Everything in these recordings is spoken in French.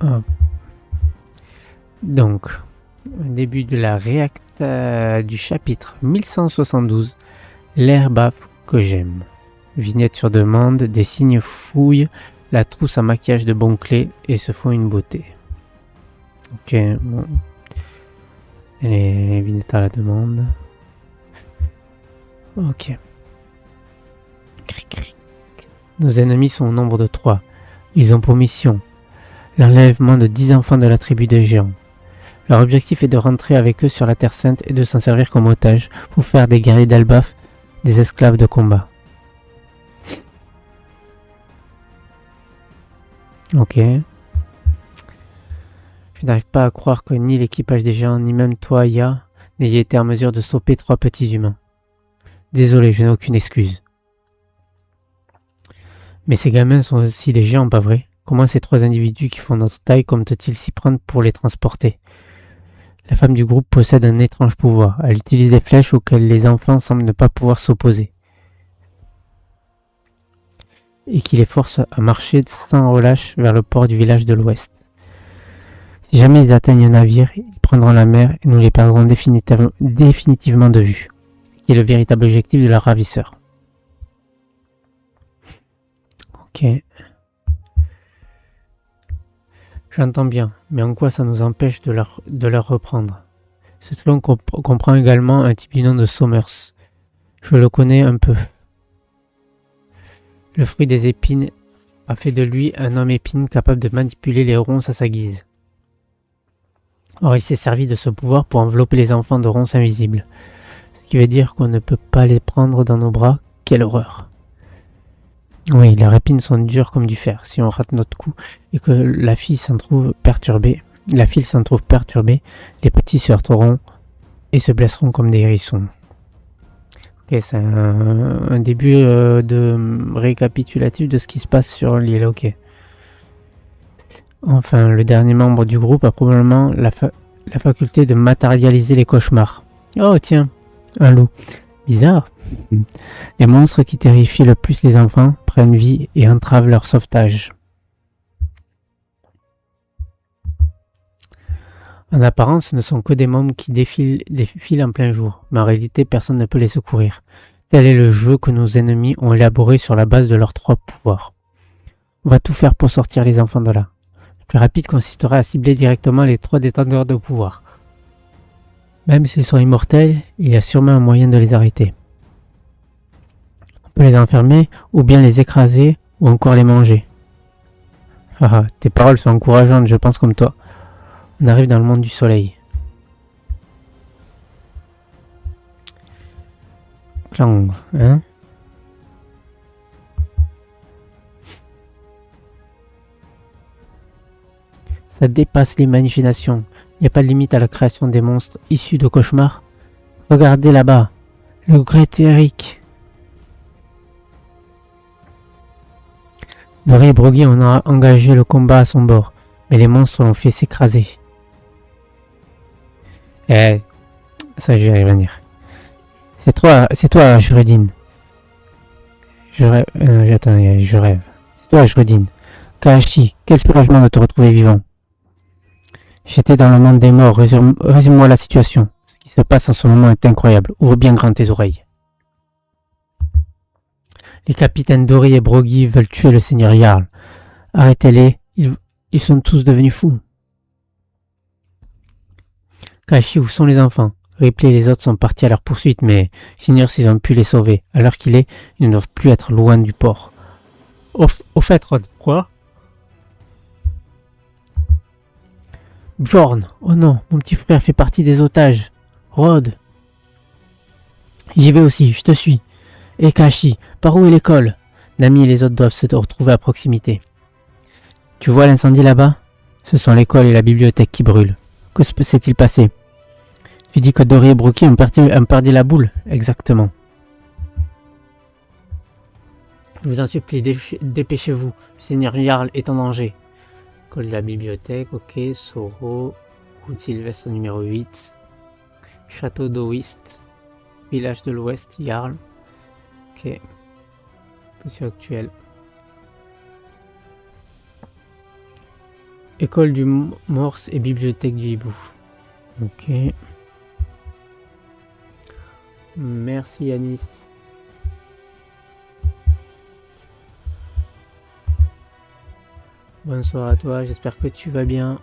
Hop. Donc, au début de la du chapitre 1172, l'herbe baffe que j'aime. Vignette sur demande, des signes fouillent la trousse à maquillage de Bonclé et se font une beauté. Ok, bon. Et les vignettes à la demande. Ok. Nos ennemis sont au nombre de 3. Ils ont pour mission l'enlèvement de 10 enfants de la tribu des géants. Leur objectif est de rentrer avec eux sur la Terre Sainte et de s'en servir comme otages pour faire des guerriers d'Elbaf des esclaves de combat. Ok. Je n'arrive pas à croire que ni l'équipage des géants, ni même toi, Ya, n'ayez été en mesure de stopper 3 petits humains. Désolé, je n'ai aucune excuse. Mais ces gamins sont aussi des géants, pas vrai? Comment ces 3 individus qui font notre taille comptent-ils s'y prendre pour les transporter? La femme du groupe possède un étrange pouvoir. Elle utilise des flèches auxquelles les enfants semblent ne pas pouvoir s'opposer. Et qui les force à marcher sans relâche vers le port du village de l'Ouest. Si jamais ils atteignent un navire, ils prendront la mer et nous les perdrons définitivement de vue. Qui est le véritable objectif de leur ravisseur. Ok. J'entends bien, mais en quoi ça nous empêche de leur reprendre? Ce triomphe comprend également un type du nom de Somers. Je le connais un peu. Le fruit des épines a fait de lui un homme épine capable de manipuler les ronces à sa guise. Or, il s'est servi de ce pouvoir pour envelopper les enfants de ronces invisibles. Ce qui veut dire qu'on ne peut pas les prendre dans nos bras. Quelle horreur! Oui, leurs épines sont dures comme du fer. Si on rate notre coup et que la fille s'en trouve perturbée, les petits se heurteront et se blesseront comme des hérissons. Ok, c'est un début de récapitulatif de ce qui se passe sur l'île. Ok. Enfin, le dernier membre du groupe a probablement la faculté de matérialiser les cauchemars. Oh tiens, un loup. Bizarre. Les monstres qui terrifient le plus les enfants prennent vie et entravent leur sauvetage. En apparence, ce ne sont que des mômes qui défilent en plein jour, mais en réalité, personne ne peut les secourir. Tel est le jeu que nos ennemis ont élaboré sur la base de leurs 3 pouvoirs. On va tout faire pour sortir les enfants de là. Le plus rapide consisterait à cibler directement les 3 détenteurs de pouvoir. Même s'ils sont immortels, il y a sûrement un moyen de les arrêter. On peut les enfermer, ou bien les écraser, ou encore les manger. Ah, tes paroles sont encourageantes, je pense comme toi. On arrive dans le monde du soleil. Clang, hein? Ça dépasse l'imagination. Il n'y a pas de limite à la création des monstres issus de cauchemars. Regardez là-bas, le Grétéric. Dory et Broggy ont engagé le combat à son bord, mais les monstres l'ont fait s'écraser. Ça je vais y revenir. C'est toi, Ashrudin. Je rêve. C'est toi, Ashrudin. Kahashi, quel soulagement de te retrouver vivant. J'étais dans le monde des morts, résume-moi la situation. Ce qui se passe en ce moment est incroyable. Ouvre bien grand tes oreilles. Les capitaines Dory et Broggy veulent tuer le seigneur Jarl. Arrêtez-les, ils sont tous devenus fous. Kahashi, où sont les enfants? Ripley et les autres sont partis à leur poursuite, mais j'ignore s'ils ont pu les sauver. À l'heure qu'il est, ils ne doivent plus être loin du port. Au fait, Rod, quoi? Bjorn, oh non, mon petit frère fait partie des otages. Rod. J'y vais aussi, je te suis. Et Kahashi, par où est l'école? Nami et les autres doivent se retrouver à proximité. Tu vois l'incendie là-bas? Ce sont l'école et la bibliothèque qui brûlent. Que s'est-il passé? Tu dis que Dory et Broggy ont perdu la boule? Exactement. Je vous en supplie, dépêchez-vous. Le seigneur Jarl est en danger. École de la bibliothèque, ok. Soro. Route Sylvestre numéro 8. Château d'Oist. Village de l'Ouest, Jarl. Ok. Position actuelle. École du Morse et bibliothèque du hibou. Ok. Merci Yanis. Bonsoir à toi, j'espère que tu vas bien.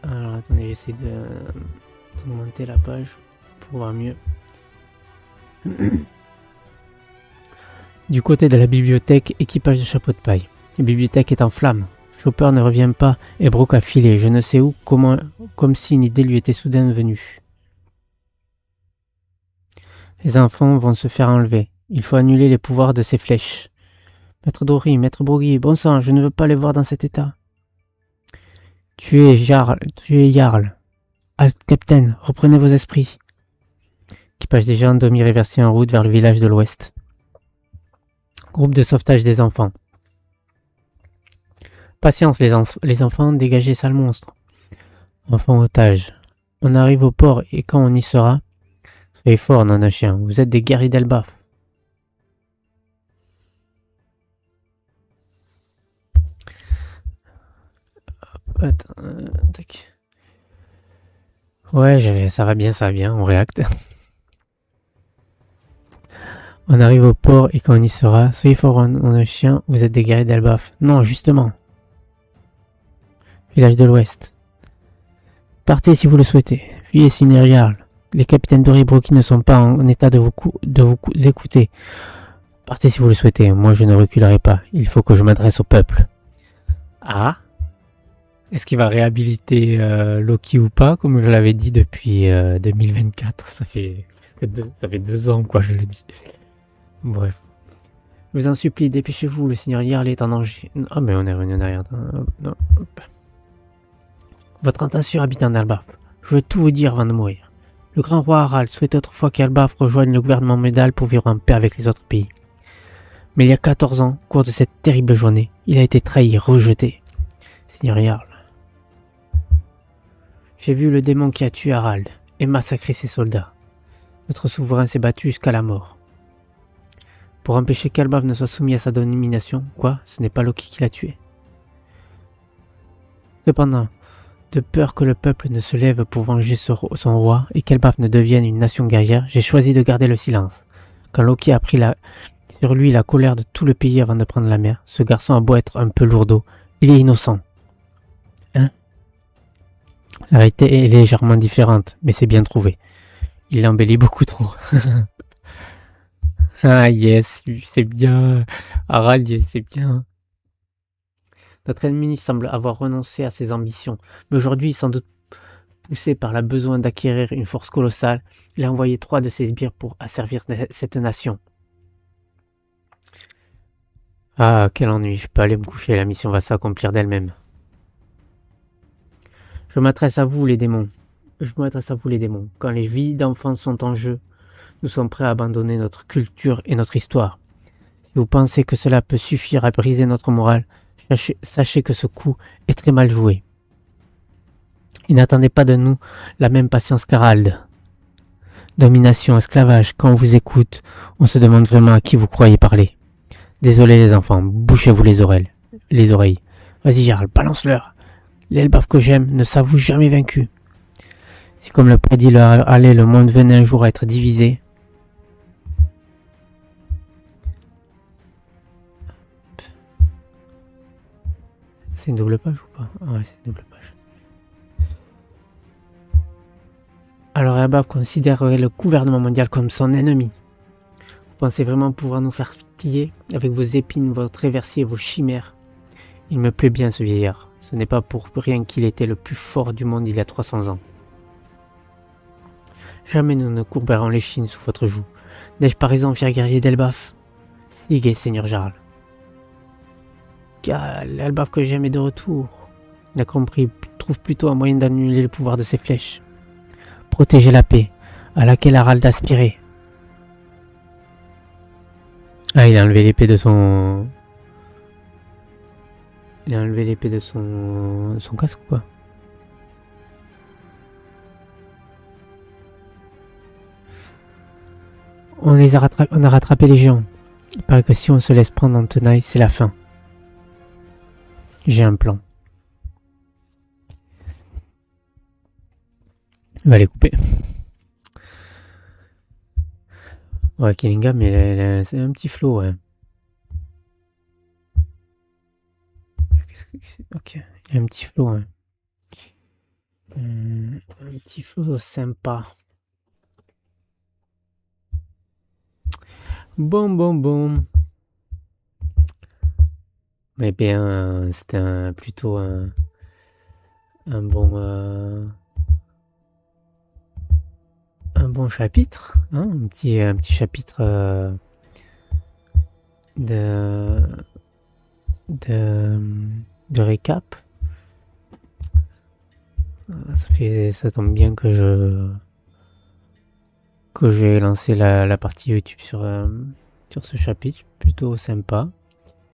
Alors attendez, j'essaie d'augmenter la page pour voir mieux. Du côté de la bibliothèque, équipage de chapeau de paille. La bibliothèque est en flammes. Chopper ne revient pas et Brooke a filé, je ne sais où, comment, comme si une idée lui était soudain venue. Les enfants vont se faire enlever. Il faut annuler les pouvoirs de ces flèches. Maître Dory, Maître Broggy, bon sang, je ne veux pas les voir dans cet état. Tu es Jarl. Halt, Capitaine, reprenez vos esprits. Équipage des gens demi-réversé en route vers le village de l'ouest. Groupe de sauvetage des enfants. Patience les enfants, dégagez sale monstre. Enfants otages. On arrive au port et quand on y sera, soyez forts, non un chien, vous êtes des guerriers d'Elbaf. Attends, tac. Ouais, ça va bien, on réacte. On arrive au port et quand on y sera, soyez forts, non un chien, vous êtes des guerriers d'Elbaf. Non, justement. Village de l'Ouest. Partez si vous le souhaitez. Fuyez, Seigneur Jarl. Les capitaines Dory et Broggy ne sont pas en état de vous écouter. Partez si vous le souhaitez. Moi, je ne reculerai pas. Il faut que je m'adresse au peuple. Ah? Est-ce qu'il va réhabiliter Loki ou pas? Comme je l'avais dit depuis 2024. Ça fait 2 ans, quoi, je le dis. Bref. Je vous en supplie, dépêchez-vous. Le Seigneur Jarl est en danger. Ah, mais on est revenu en arrière. Non. Votre intention habite en Elbaf. Je veux tout vous dire avant de mourir. Le grand roi Harald souhaite autrefois qu'Elbaf rejoigne le gouvernement médal pour vivre en paix avec les autres pays. Mais il y a 14 ans, au cours de cette terrible journée, il a été trahi, rejeté. Seigneur Jarl. J'ai vu le démon qui a tué Harald et massacré ses soldats. Notre souverain s'est battu jusqu'à la mort. Pour empêcher qu'Elbaf ne soit soumis à sa domination, ce n'est pas Loki qui l'a tué. Cependant, de peur que le peuple ne se lève pour venger son roi et qu'Elbaf ne devienne une nation guerrière, j'ai choisi de garder le silence. Quand Loki a pris sur lui la colère de tout le pays avant de prendre la mer, ce garçon a beau être un peu lourdeau, il est innocent. Hein? La réalité est légèrement différente, mais c'est bien trouvé. Il l'embellit beaucoup trop. Ah yes, c'est bien. Harald, c'est bien. Notre ennemi semble avoir renoncé à ses ambitions, mais aujourd'hui, sans doute poussé par le besoin d'acquérir une force colossale, il a envoyé 3 de ses sbires pour asservir cette nation. Ah, quel ennui, je peux aller me coucher, la mission va s'accomplir d'elle-même. Je m'adresse à vous les démons. Quand les vies d'enfants sont en jeu, nous sommes prêts à abandonner notre culture et notre histoire. Si vous pensez que cela peut suffire à briser notre morale, sachez que ce coup est très mal joué. Et n'attendez pas de nous la même patience qu'Harald. Domination, esclavage, quand on vous écoute, on se demande vraiment à qui vous croyez parler. Désolé les enfants, bouchez-vous les oreilles. Vas-y Jarl, balance-leur. L'Elbaf que j'aime ne s'avoue jamais vaincu. Si comme le prédit le Allais, le monde venait un jour à être divisé, c'est une double page ou pas? Ah ouais, c'est une double page. Alors Elbaf considérerait le gouvernement mondial comme son ennemi. Vous pensez vraiment pouvoir nous faire plier avec vos épines, votre réversier, vos chimères? Il me plaît bien ce vieillard. Ce n'est pas pour rien qu'il était le plus fort du monde il y a 300 ans. Jamais nous ne courberons l'échine sous votre joug. N'ai-je pas raison, fier guerrier d'Elbaf? Sigue, Seigneur Jarl. Car l'Elbaf que j'aime est de retour. Il a compris, trouve plutôt un moyen d'annuler le pouvoir de ses flèches. Protéger la paix, à laquelle Harald aspirait. Ah, il a enlevé l'épée de son... son casque ou quoi? On a rattrapé les géants. Il paraît que si on se laisse prendre en tenaille, c'est la fin. J'ai un plan. Il va les couper. Ouais, Killingham, mais c'est un petit flow, ouais. Ok, il a un petit flow, ouais. Un petit flow sympa. Bon. Mais bien, c'était plutôt un bon... un bon chapitre, hein, un petit chapitre de, de, de récap. Ça tombe bien que je vais lancer la partie YouTube sur ce chapitre, plutôt sympa.